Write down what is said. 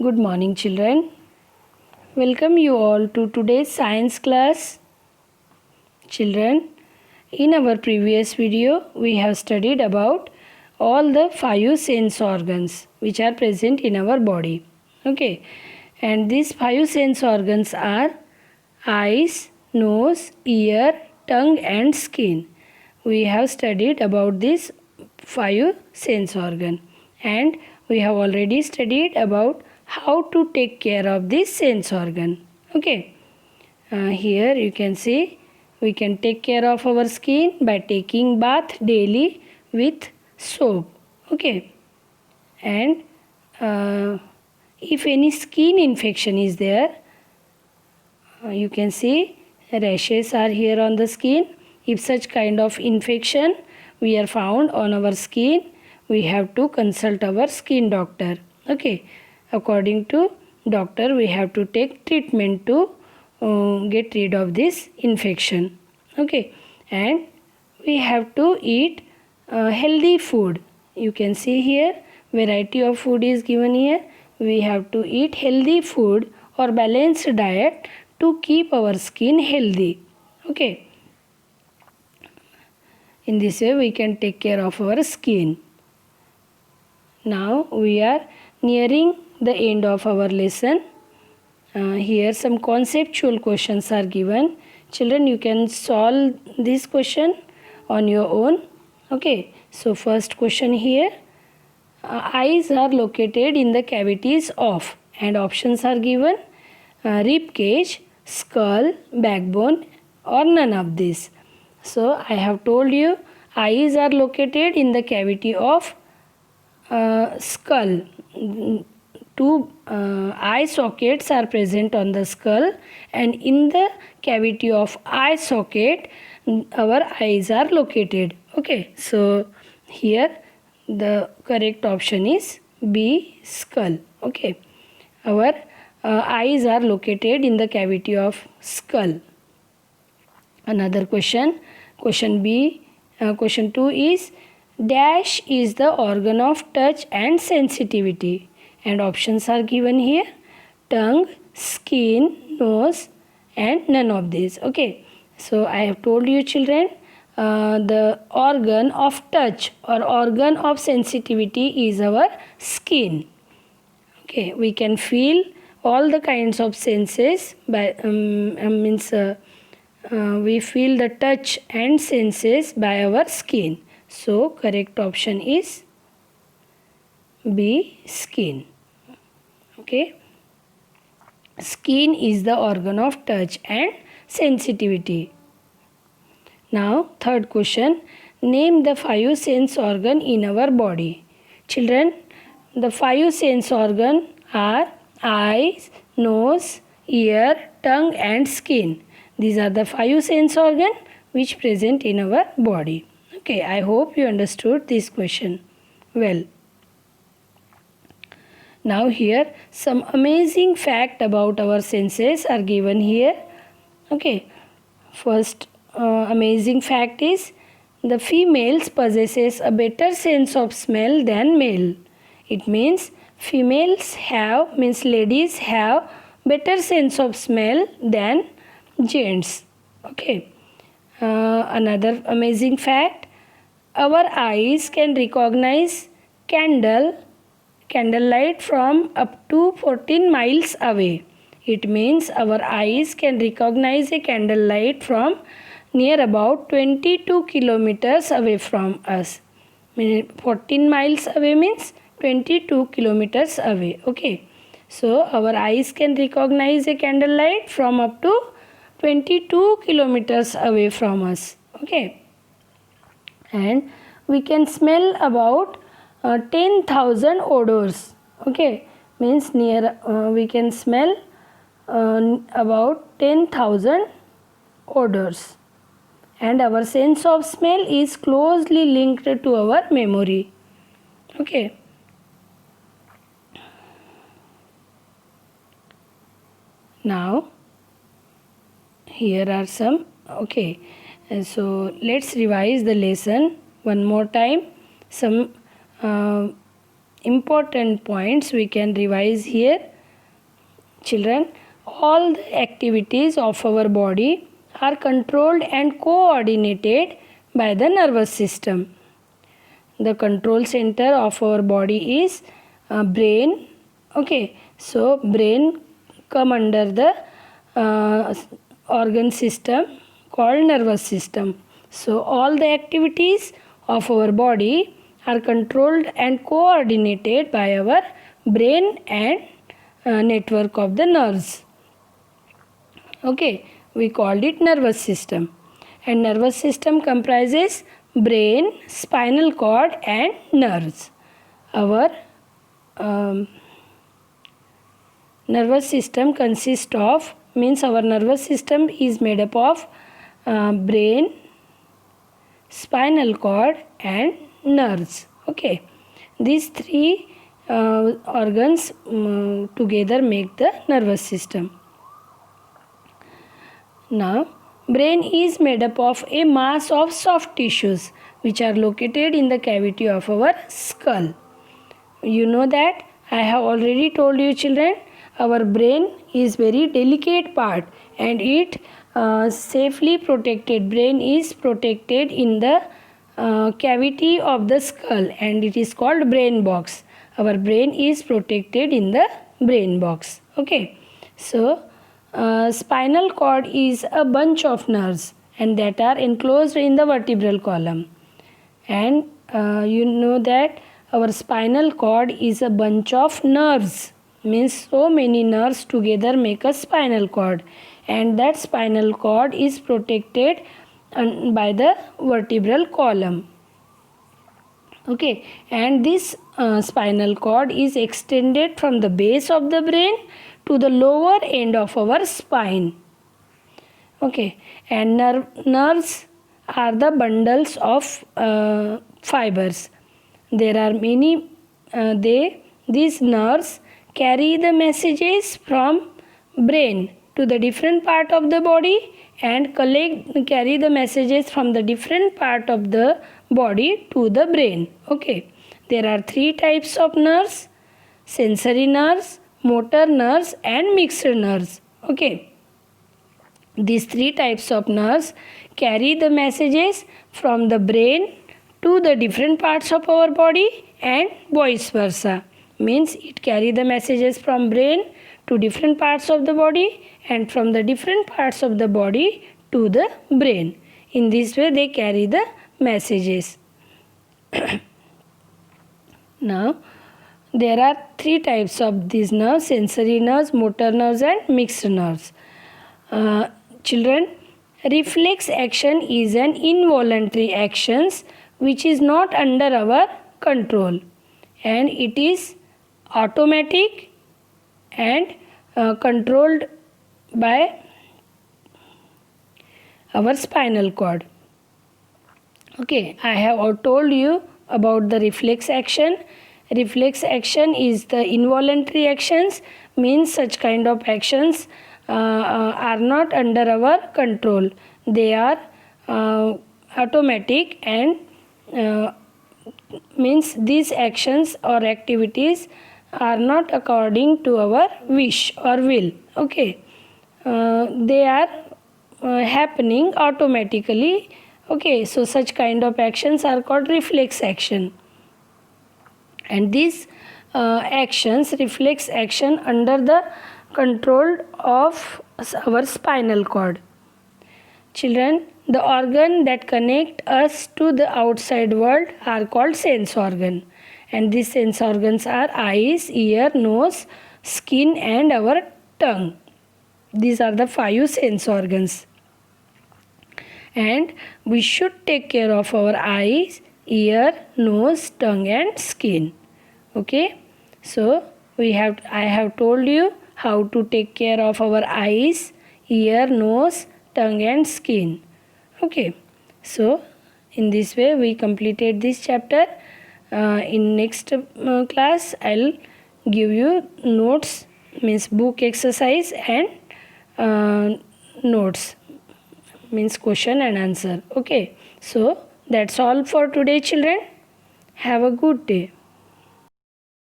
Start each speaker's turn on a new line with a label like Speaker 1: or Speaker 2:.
Speaker 1: Good morning, children. Welcome you all to today's science class. Children, in our previous video, we have studied about all the five sense organs which are present in our body. Okay, and these five sense organs are eyes, nose, ear, tongue, and skin. We have studied about these five sense organ, and we have already studied about how to take care of this sense organ. Okay, here you can see we can take care of our skin by taking bath daily with soap. Okay, and if any skin infection is there, you can see rashes are here on the skin. If such kind of infection we are found on our skin, we have to consult our skin doctor. Okay, according to doctor we have to take treatment to get rid of this infection. Okay, and we have to eat healthy food. You can see here variety of food is given here. We have to eat healthy food or balanced diet to keep our skin healthy. Okay, in this way we can take care of our skin. Now we are nearing the end of our lesson. Here some conceptual questions are given. Children, you can solve this question on your own. Okay, so first question here. Eyes are located in the cavities of, and options are given, rib cage, skull, backbone, or none of these. So I have told you eyes are located in the cavity of skull. Two eye sockets are present on the skull, and in the cavity of eye socket our eyes are located. Okay, so here the correct option is B, skull. Okay, our eyes are located in the cavity of skull. Another question, question B, question 2 is dash is the organ of touch and sensitivity, and options are given here, tongue, skin, nose, and none of these. Okay, so I have told you children, the organ of touch or organ of sensitivity is our skin. Okay, we can feel all the kinds of senses by we feel the touch and senses by our skin. So correct option is B, skin. Okay, skin is the organ of touch and sensitivity. Now third question, name the five sense organ in our body. Children, the five sense organ are eyes, nose, ear, tongue, and skin. These are the five sense organ which present in our body. Okay, I hope you understood this question well. Now here some amazing fact about our senses are given here. Okay, first amazing fact is the females possesses a better sense of smell than male. It means females have, means ladies have better sense of smell than gents. Okay, another amazing fact, our eyes can recognize candlelight from up to 14 miles away. It means our eyes can recognize a candlelight from near about 22 kilometers away from us. 14 miles away means 22 kilometers away. Okay, so our eyes can recognize a candlelight from up to 22 kilometers away from us. Okay, and we can smell about 10,000 odors. Okay, means near we can smell about 10,000 odors, and our sense of smell is closely linked to our memory. Okay, now here are some. Okay, so let's revise the lesson one more time. Some important points we can revise here. Children, all the activities of our body are controlled and coordinated by the nervous system. The control center of our body is brain. Okay, so brain come under the organ system called nervous system. So all the activities of our body are controlled and coordinated by our brain and network of the nerves. Okay, we called it nervous system. And nervous system comprises brain, spinal cord and nerves. Our nervous system consists of, means our nervous system is made up of brain, spinal cord and nerves. Okay, these three organs together make the nervous system. Now, brain is made up of a mass of soft tissues which are located in the cavity of our skull. You know that I have already told you, children, our brain is very delicate part and it safely protected. Brain is protected in the cavity of the skull and it is called brain box. Our brain is protected in the brain box. Okay, so spinal cord is a bunch of nerves and that are enclosed in the vertebral column. And you know that our spinal cord is a bunch of nerves, means so many nerves together make a spinal cord, and that spinal cord is protected by the vertebral column. Okay, and this spinal cord is extended from the base of the brain to the lower end of our spine. Okay, and nerves are the bundles of fibers. There are many, these nerves carry the messages from brain to the different part of the body and carry the messages from the different part of the body to the brain. Okay, there are three types of nerves: sensory nerves, motor nerves and mixed nerves. Okay, these three types of nerves carry the messages from the brain to the different parts of our body and vice versa. Means it carry the messages from brain to different parts of the body and from the different parts of the body to the brain. In this way they carry the messages. Now, there are three types of these nerves: sensory nerves, motor nerves and mixed nerves. Children, reflex action is an involuntary action which is not under our control, and it is automatic and controlled by our spinal cord. Okay, I have told you about the reflex action. Reflex action is the involuntary actions, means such kind of actions are not under our control. They are automatic and means these actions or activities are not according to our wish or will. Okay, they are happening automatically. Okay, so such kind of actions are called reflex action. And these actions, reflex action, under the control of our spinal cord. Children, the organ that connect us to the outside world are called sense organ. And these sense organs are eyes, ear, nose, skin and our tongue. These are the 5 sense organs. And we should take care of our eyes, ear, nose, tongue and skin. Okay, so I have told you how to take care of our eyes, ear, nose, tongue and skin. Okay, so in this way we completed this chapter. In next class I'll give you notes, means book exercise, and notes, means question and answer. Okay, so that's all for today, children. Have a good day.